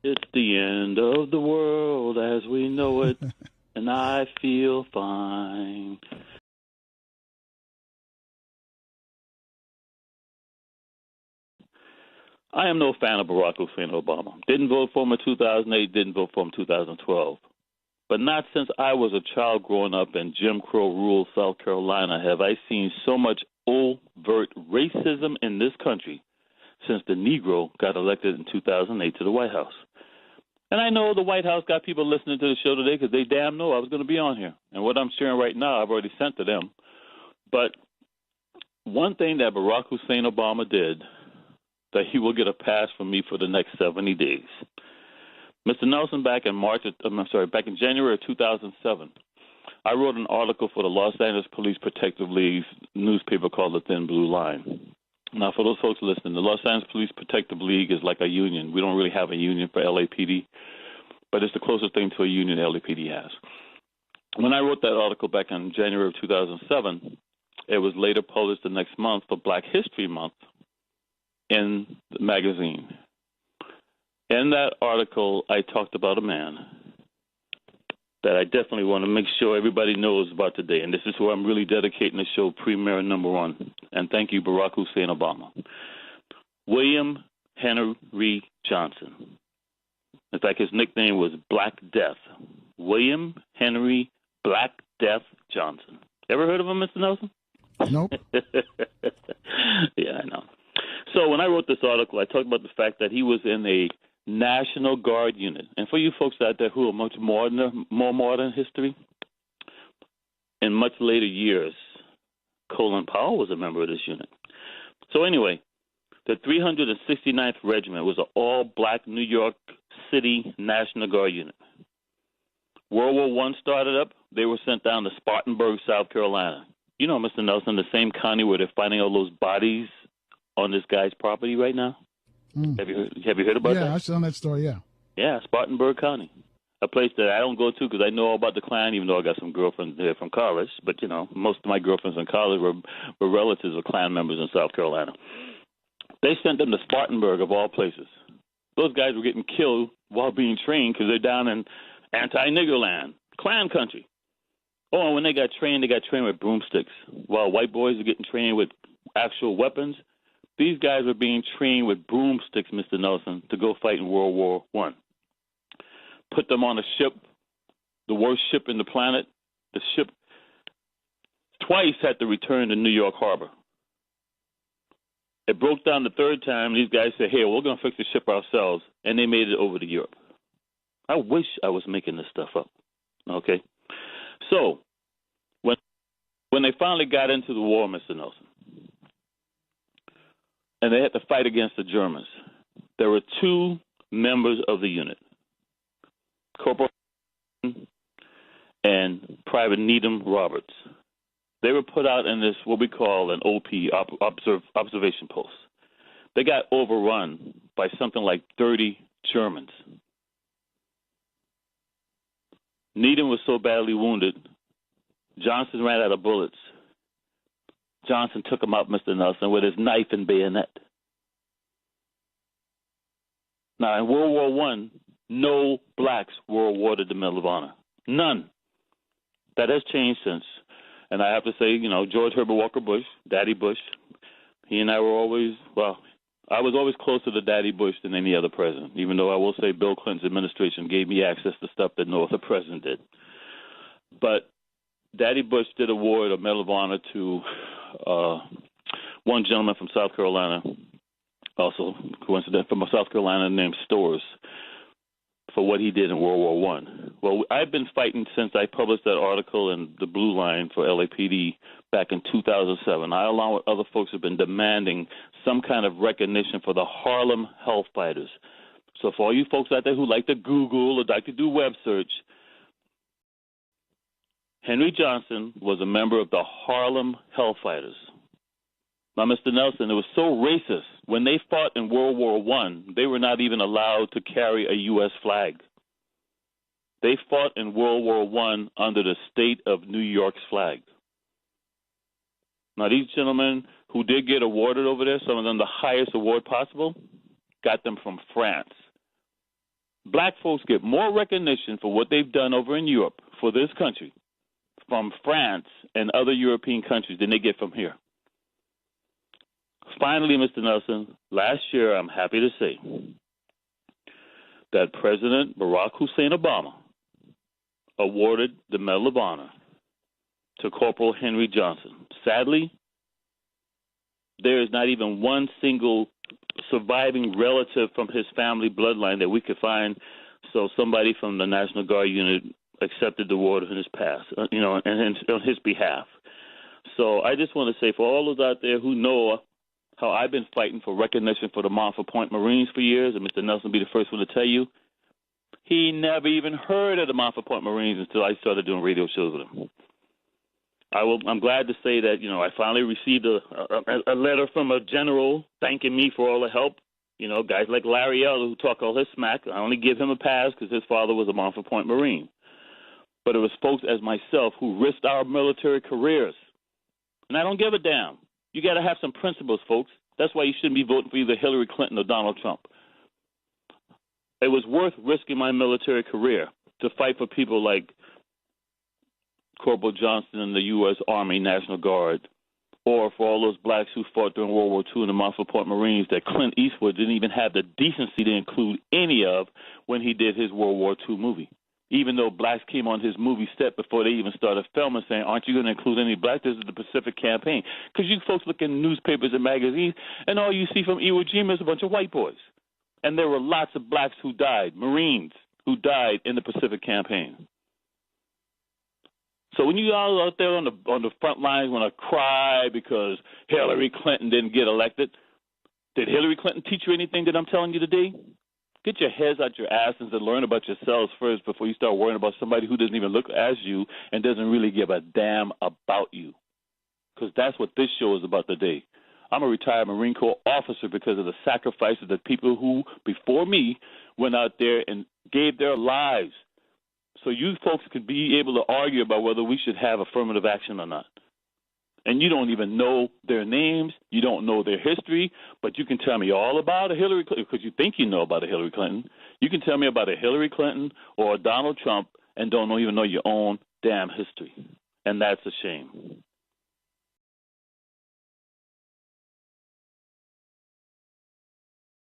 It's the end of the world as we know it, and I feel fine. I am no fan of Barack Hussein Obama. Didn't vote for him in 2008, didn't vote for him in 2012. But not since I was a child growing up in Jim Crow rural South Carolina have I seen so much overt racism in this country since the Negro got elected in 2008 to the White House. And I know the White House got people listening to the show today because they damn know I was going to be on here. And what I'm sharing right now, I've already sent to them. But one thing that Barack Hussein Obama did, that he will get a pass from me for the next 70 days. Mr. Nelson, back in January of 2007, I wrote an article for the Los Angeles Police Protective League's newspaper called The Thin Blue Line. Now, for those folks listening, the Los Angeles Police Protective League is like a union. We don't really have a union for LAPD, but it's the closest thing to a union LAPD has. When I wrote that article back in January of 2007, it was later published the next month for Black History Month in the magazine. In that article, I talked about a man that I definitely want to make sure everybody knows about today. And this is where I'm really dedicating the show premier number one. And thank you, Barack Hussein Obama. William Henry Johnson. In fact, his nickname was Black Death. William Henry Black Death Johnson. Ever heard of him, Mr. Nelson? Nope. Yeah, I know. So when I wrote this article, I talked about the fact that he was in a National Guard unit. And for you folks out there who are more modern history, in much later years, Colin Powell was a member of this unit. So anyway, the 369th Regiment was an all-black New York City National Guard unit. World War I started up. They were sent down to Spartanburg, South Carolina. You know, Mr. Nelson, the same county where they're finding all those bodies on this guy's property right now. Have you heard about that? Yeah, I saw that story, yeah. Yeah, Spartanburg County, a place that I don't go to because I know all about the Klan, even though I got some girlfriends there from college. But, you know, most of my girlfriends in college were relatives of Klan members in South Carolina. They sent them to Spartanburg, of all places. Those guys were getting killed while being trained because they're down in anti-nigger land, Klan country. Oh, and when they got trained with broomsticks. While white boys are getting trained with actual weapons, these guys were being trained with broomsticks, Mr. Nelson, to go fight in World War I. Put them on a ship, the worst ship in the planet. The ship twice had to return to New York Harbor. It broke down the third time. These guys said, hey, we're going to fix the ship ourselves, and they made it over to Europe. I wish I was making this stuff up, okay? So when they finally got into the war, Mr. Nelson, and they had to fight against the Germans, there were two members of the unit, Corporal and Private Needham Roberts. They were put out in this, what we call an OP, observation post. They got overrun by something like 30 Germans. Needham was so badly wounded, Johnson ran out of bullets. Johnson took him out, Mr. Nelson, with his knife and bayonet. Now, in World War I, no blacks were awarded the Medal of Honor. None. That has changed since. And I have to say, you know, George Herbert Walker Bush, Daddy Bush, he and I were always, well, I was always closer to Daddy Bush than any other president, even though I will say Bill Clinton's administration gave me access to stuff that no other president did. But Daddy Bush did award a Medal of Honor to one gentleman from South Carolina, also coincident from South Carolina named Storrs, for what he did in World War I. Well, I've been fighting since I published that article in the Blue Line for LAPD back in 2007. I, along with other folks, have been demanding some kind of recognition for the Harlem Hellfighters. So for all you folks out there who like to Google or like to do web search, Henry Johnson was a member of the Harlem Hellfighters. Now, Mr. Nelson, it was so racist. When they fought in World War I, they were not even allowed to carry a U.S. flag. They fought in World War I under the state of New York's flag. Now, these gentlemen who did get awarded over there, some of them the highest award possible, got them from France. Black folks get more recognition for what they've done over in Europe for this country from France and other European countries than they get from here. Finally, Mr. Nelson, last year, I'm happy to say that President Barack Hussein Obama awarded the Medal of Honor to Corporal Henry Johnson. Sadly, there is not even one single surviving relative from his family bloodline that we could find. So somebody from the National Guard unit accepted the award in his past, and on his behalf. So I just want to say, for all those out there who know how I've been fighting for recognition for the Montford Point Marines for years, and Mr. Nelson will be the first one to tell you, he never even heard of the Montford Point Marines until I started doing radio shows with him. I'm glad to say that, I finally received a letter from a general thanking me for all the help. Guys like Larry Elder who talk all his smack, I only give him a pass because his father was a Montford Point Marine. But it was folks as myself who risked our military careers. And I don't give a damn. You got to have some principles, folks. That's why you shouldn't be voting for either Hillary Clinton or Donald Trump. It was worth risking my military career to fight for people like Corporal Johnson in the U.S. Army National Guard, or for all those blacks who fought during World War II in the Montford Point Marines that Clint Eastwood didn't even have the decency to include any of when he did his World War II movie. Even though blacks came on his movie set before they even started filming saying, aren't you going to include any blacks? This is the Pacific Campaign. Because you folks look in newspapers and magazines, and all you see from Iwo Jima is a bunch of white boys. And there were lots of blacks who died, Marines who died in the Pacific Campaign. So when you all out there on the front lines want to cry because Hillary Clinton didn't get elected, did Hillary Clinton teach you anything that I'm telling you today? Get your heads out your asses and learn about yourselves first before you start worrying about somebody who doesn't even look as you and doesn't really give a damn about you. Because that's what this show is about today. I'm a retired Marine Corps officer because of the sacrifices that people who, before me, went out there and gave their lives. So you folks could be able to argue about whether we should have affirmative action or not. And you don't even know their names, you don't know their history, but you can tell me all about a Hillary Clinton, because you think you know about a Hillary Clinton. You can tell me about a Hillary Clinton or a Donald Trump and don't even know your own damn history. And that's a shame.